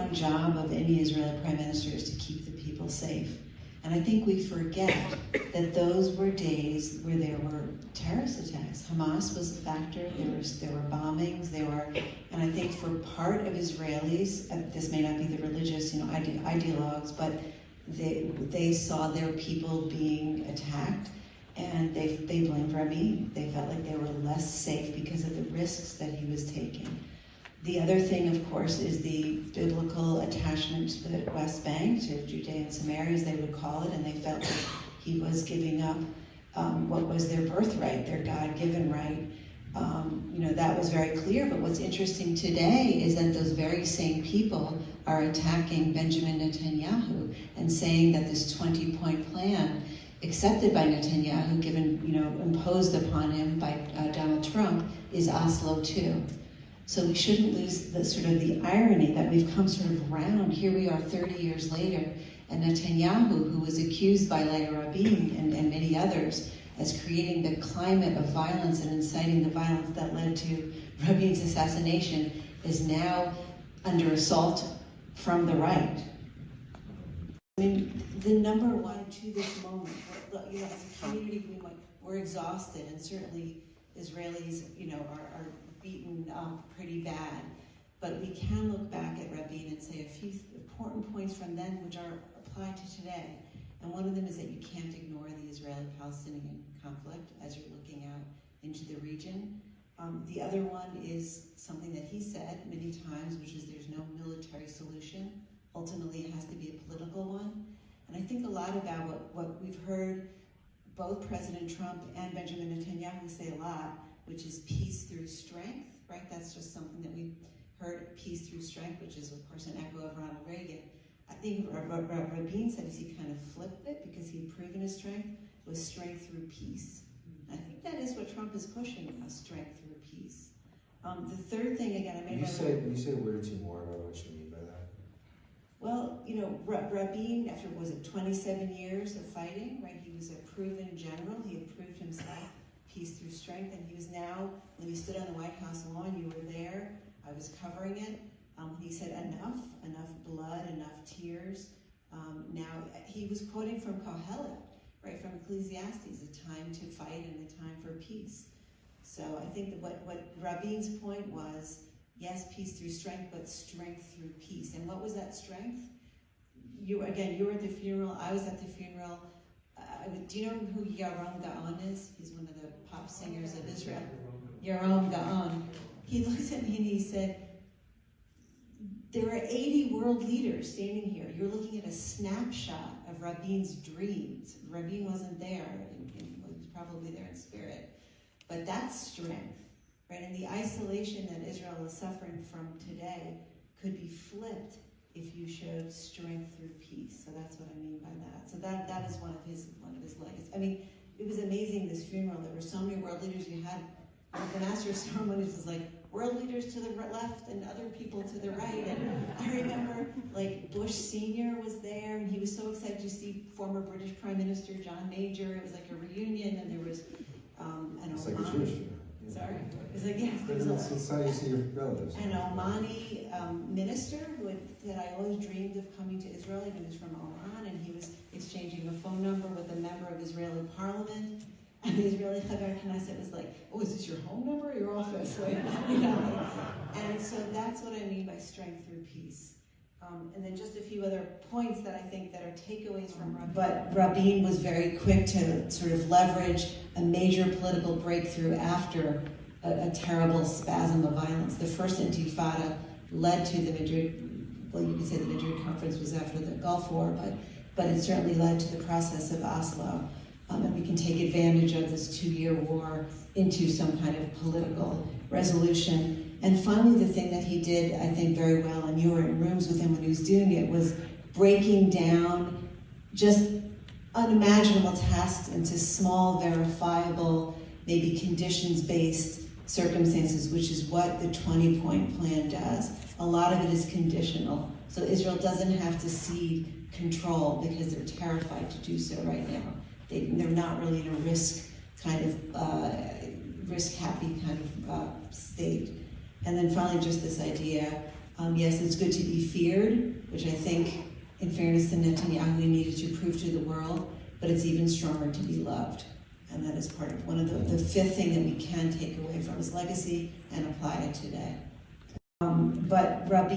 one job of any Israeli prime minister is to keep the people safe. And I think we forget that those were days where there were terrorist attacks. Hamas was a factor, there were bombings, and I think for part of Israelis, this may not be the religious, ideologues, but they saw their people being attacked, and they blamed Rabin. They felt like they were less safe because of the risks that he was taking. The other thing, of course, is the biblical attachment to the West Bank, to Judea and Samaria, as they would call it, and they felt like he was giving up what was their birthright, their God-given right. That was very clear, but what's interesting today is that those very same people are attacking Benjamin Netanyahu and saying that this 20-point plan accepted by Netanyahu, imposed upon him by Donald Trump, is Oslo II. So we shouldn't lose the irony that we've come sort of around. Here we are 30 years later, and Netanyahu, who was accused by Laura Blumenfeld and many others as creating the climate of violence and inciting the violence that led to Rabin's assassination, is now under assault from the right. I mean, the number one to this moment, as a community, we're exhausted, and certainly Israelis, are beaten up pretty bad. But we can look back at Rabin and say a few important points from then which are applied to today. And one of them is that you can't ignore the Israeli-Palestinian conflict as you're looking out into the region. The other one is something that he said many times, which is there's no military solution. Ultimately, it has to be a political one. And I think a lot about what we've heard both President Trump and Benjamin Netanyahu say a lot, which is peace through strength, right? That's just something that we've heard, peace through strength, which is, of course, an echo of Ronald Reagan. I think what Rabin said is he kind of flipped it because he'd proven his strength was strength through peace. I think that is what Trump is pushing, strength through peace. The third thing, again, When you say a word or two more about what you mean by that. Well, Rabin, after, 27 years of fighting, right? He was a proven general. He had proved himself, peace through strength, and he was now, when he stood on the White House lawn, you were there, I was covering it. He said, enough blood, enough tears. Now, he was quoting from Kohelet, right, from Ecclesiastes, a time to fight and a time for peace. So I think that what Rabin's point was, yes, peace through strength, but strength through peace. And what was that strength? You were at the funeral, I was at the funeral. Do you know who Yaron Gaon is? He's one of the pop singers of Israel. Yaron Gaon. He looked at me and he said, there are 80 world leaders standing here. You're looking at a snapshot of Rabin's dreams. Rabin wasn't there, he was probably there in spirit. But that's strength, right? And the isolation that Israel is suffering from today could be flipped if you showed strength through peace. So that's what I mean by that. So that is one of his legacies. I mean, it was amazing, this funeral. There were so many world leaders. You had the master of ceremonies was like, world leaders to the left and other people to the right. And I remember, Bush Sr. was there, and he was so excited to see former British Prime Minister John Major. It was like a reunion, and there was It's like a Jewish funeral. Sorry? It was like, yes. That's how you see your relatives. An Omani minister that I always dreamed of coming to Israel. He was from Oman, and he was exchanging a phone number with a member of Israeli parliament. And the Israeli Chaver Knesset was like, oh, is this your home number or your office? And so that's what I mean by strength through peace. And then just a few other points that I think that are takeaways from Rabin. But Rabin was very quick to sort of leverage a major political breakthrough after a terrible spasm of violence. The first Intifada led to the Madrid, well, you could say the Madrid conference was after the Gulf War, but it certainly led to the process of Oslo. And we can take advantage of this 2-year war into some kind of political resolution. And finally, the thing that he did, I think, very well, and you were in rooms with him when he was doing it, was breaking down just unimaginable tasks into small, verifiable, maybe conditions-based circumstances, which is what the 20-point plan does. A lot of it is conditional. So Israel doesn't have to cede control because they're terrified to do so right now. They're not really in a risk-happy kind of state. And then finally, just this idea Yes, it's good to be feared, which I think, in fairness to Netanyahu, he needed to prove to the world, but it's even stronger to be loved. And that is part of one of the fifth thing that we can take away from his legacy and apply it today. But Rabin